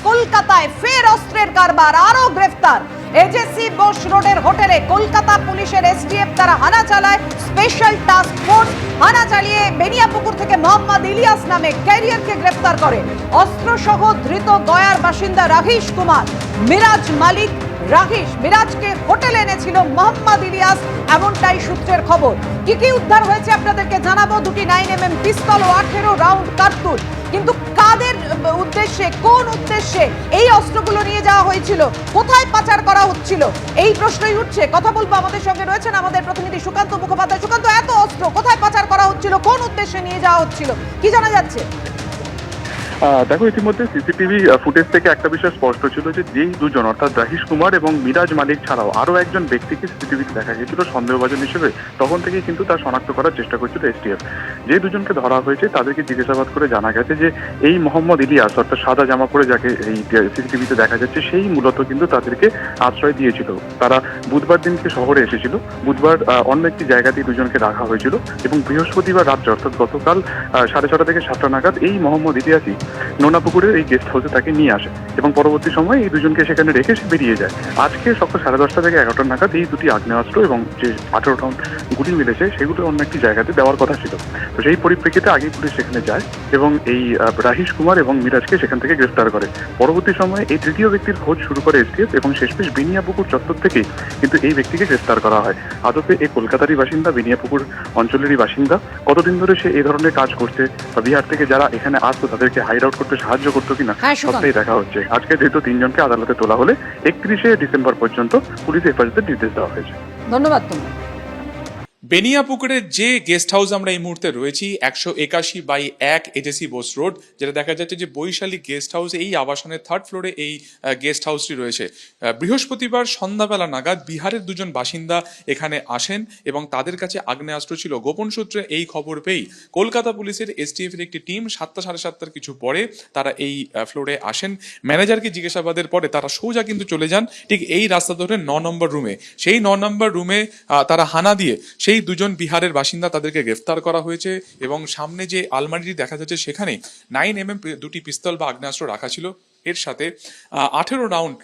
কলকাতায় ফের অস্ত্রের কারবার, আরো গ্রেফতার। এজেসি বোস রোডের হোটেলে কলকাতা পুলিশের এসটিএফ তারা হানা চালায়। স্পেশাল টাস্ক ফোর্স হানা চালিয়ে বেনিয়াপুকুর থেকে মোহাম্মদ ইলিয়াস নামে ক্যারিয়ারকে গ্রেফতার করে। অস্ত্রসহ ধৃত গয়ার বাসিন্দা রাঘিশ কুমার। মিরাজ মালিক মিরাজকে হোটেলে এনেছিল মোহাম্মদ ইলিয়াস, এমনটাই সূত্রের খবর। কি উদ্ধার হয়েছে আপনাদেরকে জানাবো। দুটি 9mm পিস্তল ও 18 রাউন্ড কার্তুজ। কিন্তু কাদের উদ্দেশ্যে, কোন উদ্দেশ্যে এই অস্ত্রগুলো নিয়ে যাওয়া হয়েছিল, কোথায় পাচার করা হচ্ছিল, এই প্রশ্নই উঠছে। কথা বলবো, আমাদের সঙ্গে রয়েছেন আমাদের প্রতিনিধি সুকান্ত মুখোপাধ্যায়। সুকান্ত, এত অস্ত্র কোথায় পাচার করা হচ্ছিল, কোন উদ্দেশ্যে নিয়ে যাওয়া হচ্ছিল, কি জানা যাচ্ছে? দেখো, ইতিমধ্যে সিসিটিভি ফুটেজ থেকে একটা বিষয় স্পষ্ট ছিল যে যেই দুজন অর্থাৎ রাহিশ কুমার এবং মিরাজ মালিক ছাড়াও আরো একজন ব্যক্তিকে সিসিটিভিতে দেখা গেছিল সন্দেহভাজন হিসেবে। তখন থেকেই কিন্তু তার শনাক্ত করার চেষ্টা করছিল এসটিএফ। যে দুজনকে ধরা হয়েছে তাদেরকে জিজ্ঞাসাবাদ করে জানা গেছে যে এই মোহাম্মদ ইলিয়াস অর্থাৎ সাদা জামা পরে যাকে এই সিসিটিভিতে দেখা যাচ্ছে, সেই মূলত কিন্তু তাদেরকে আশ্রয় দিয়েছিল। তারা বুধবার দিনকে শহরে এসেছিল। বুধবার অন্য একটি জায়গাতেই দুজনকে রাখা হয়েছিল এবং বৃহস্পতিবার রাত্রে অর্থাৎ গতকাল 6:30 থেকে 7টা নাগাদ এই মোহাম্মদ ইলিয়াসই নোনাপুকুরের এই গেস্ট হাউসে তাকে নিয়ে আসে এবং পরবর্তী সময় এই দুজনকে সেখানে রেখে সে বেরিয়ে যায়। আজকে সকাল 10:30 থেকে 11টা নাগাদ এই দুটি আগ্নেয়াস্ত্র এবং যে 18 রাউন্ড গুলি মিলেছে সেগুলো অন্য একটি জায়গাতে দেওয়ার কথা ছিল। তো সেই পরিপ্রেক্ষিতে আগেই পুলিশ সেখানে যায় এবং এই রাহিশ কুমার এবং মিরাজকে সেখান থেকে গ্রেফতার করে। পরবর্তী সময়ে এই তৃতীয় ব্যক্তির খোঁজ শুরু করে এসটিএফ এবং শেষমেশ বেনিয়াপুকুর চত্বর থেকেই কিন্তু এই ব্যক্তিকে গ্রেফতার করা হয়। আদতে এই কলকাতারই বাসিন্দা, বেনিয়াপুকুর অঞ্চলেরই বাসিন্দা। কতদিন ধরে সে এই ধরনের কাজ করছে বা বিহার থেকে যারা এখানে আসতো তাদেরকে হাইড আউট করতে সাহায্য করতো কিনা, সবটাই দেখা হচ্ছে। আজকে যেহেতু 3 জনকে আদালতে তোলা হলে 31শে ডিসেম্বর পর্যন্ত পুলিশ হেফাজতের নির্দেশ দেওয়া হয়েছে। ধন্যবাদ তোমায়। বেনিয়াপুকুরের যে গেস্ট হাউস আমরা এই মুহূর্তে রয়েছি 181/1 এজেসি বোস রোড, যেটা দেখা যাচ্ছে যে বৈশালী গেস্ট হাউস, এই আবাসনের 3rd ফ্লোরে এই গেস্ট হাউসটি রয়েছে। বৃহস্পতিবার সন্ধ্যাবেলা নাগাদ বিহারের দুজন বাসিন্দা এখানে আসেন এবং তাদের কাছে আগ্নেয়াস্ত্র ছিল। গোপন সূত্রে এই খবর পেয়েই কলকাতা পুলিশের এসটিএফ এর একটি টিম 7টা সাড়ে 7টার কিছু পরে তারা এই ফ্লোরে আসেন। ম্যানেজারকে জিজ্ঞাসাবাদের পরে তারা সোজা কিন্তু চলে যান ঠিক এই রাস্তা ধরে 9 নম্বর রুমে। সেই 9 নম্বর রুমে তারা হানা দিয়ে সেই দুজন বিহারের বাসিন্দা তাদেরকে গ্রেফতার করা হয়েছে এবং সামনে যে আলমারিটি দেখা যাচ্ছে সেখানে 9mm দুটি পিস্তল বা আগ্নেয়াস্ত্র রাখা ছিল। এর সাথে 18 রাউন্ড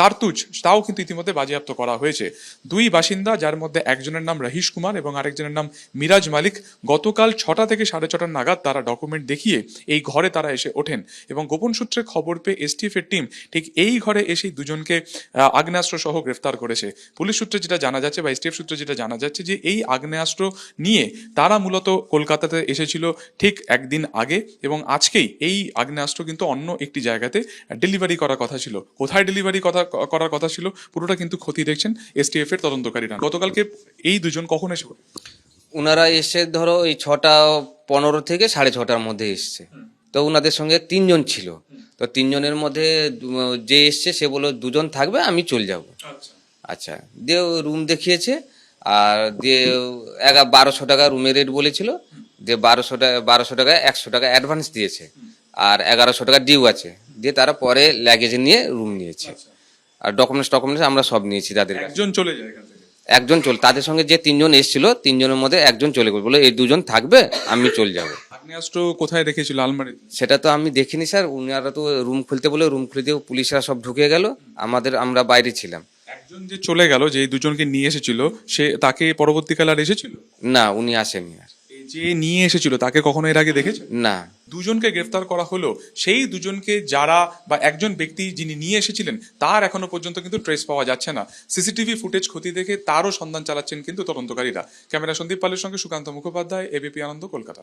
কার্তুজ তাও কিন্তু ইতিমধ্যে বাজেয়াপ্ত করা হয়েছে। দুই বাসিন্দা, যার মধ্যে একজনের নাম রাহিশ কুমার এবং আরেকজনের নাম মিরাজ মালিক, গতকাল 6টা থেকে 6:30 নাগাদ তারা ডকুমেন্ট দেখিয়ে এই ঘরে তারা এসে ওঠেন এবং গোপন সূত্রে খবর পেয়ে এসটিএফ এর টিম ঠিক এই ঘরে এসে দুজনকে আগ্নেয়াস্ত্র সহ গ্রেফতার করেছে। পুলিশ সূত্রে যেটা জানা যাচ্ছে বা এসটিএফ সূত্রে যেটা জানা যাচ্ছে যে এই আগ্নেয়াস্ত্র নিয়ে তারা মূলত কলকাতাতে এসেছিল ঠিক একদিন আগে এবং আজকেই এই আগ্নেয়াস্ত্র কিন্তু অন্য একটি জায়গাতে ডেলিভারি করার কথা ছিল। কোথায় ডেলিভারি করার কথা ছিল পুরোটা কিন্তু খতিয়ে দেখছেন এসটিএফ এর তদন্তকারীরা। গতকালকে এই দুজন কখন এসে? ওনারা এসে ধরো এই 6:15 থেকে 6:30টার মধ্যে এসছে। তো ওনাদের সঙ্গে 3 জন ছিল। তো 3 জনের মধ্যে যে এসছে সে বলল 2 জন থাকবে, আমি চলে যাব। আচ্ছা, দিয়ে রুম দেখিয়েছে আর দিয়ে 1200 টাকা রুমের রেট বলেছিল। দিয়ে 1200 টাকা 100 টাকা অ্যাডভান্স দিয়েছে আর 1100 টাকা ডিউ আছে। দিয়ে তারা পরে লাগেজ নিয়ে রুম নিয়েছে আর ডকুমেন্টস আমরা সব নিয়েছি তাদের কাছে। একজন চলে যায় এখান থেকে? একজন চলে, তাদের সঙ্গে যে 3 জন এসেছিল 3 জনের মধ্যে একজন চলে গেল, বলে এই 2 জন থাকবে, আমি চলে যাব। আগ্নেয়াস্ত্র কোথায় রেখেছিল? আলমারি? সেটা তো আমি দেখিনি স্যার। উনারা তো রুম খুলতে বলে রুম খুলে দিয়ে পুলিশরা সব ঢুকে গেল, আমরা বাইরে ছিলাম। একজন যে চলে গেল, যে দুজনকে নিয়ে এসেছিল, সে তাকে পরবর্তীকালে আর এসেছিল? না, উনি আসেননি আর। যে নিয়ে এসেছিল তাকে কখনো এর আগে দেখেছে? না। দুজনকে গ্রেফতার করা হলো, সেই দুজনকে যারা বা একজন ব্যক্তি যিনি নিয়ে এসেছিলেন তার এখনো পর্যন্ত কিন্তু ট্রেস পাওয়া যাচ্ছে না। সিসিটিভি ফুটেজ খতিয়ে দেখে তারও সন্ধান চালাচ্ছেন কিন্তু তদন্তকারীরা। ক্যামেরা সন্দীপ পালের সঙ্গে সুকান্ত মুখোপাধ্যায়, এবিপি আনন্দ, কলকাতা।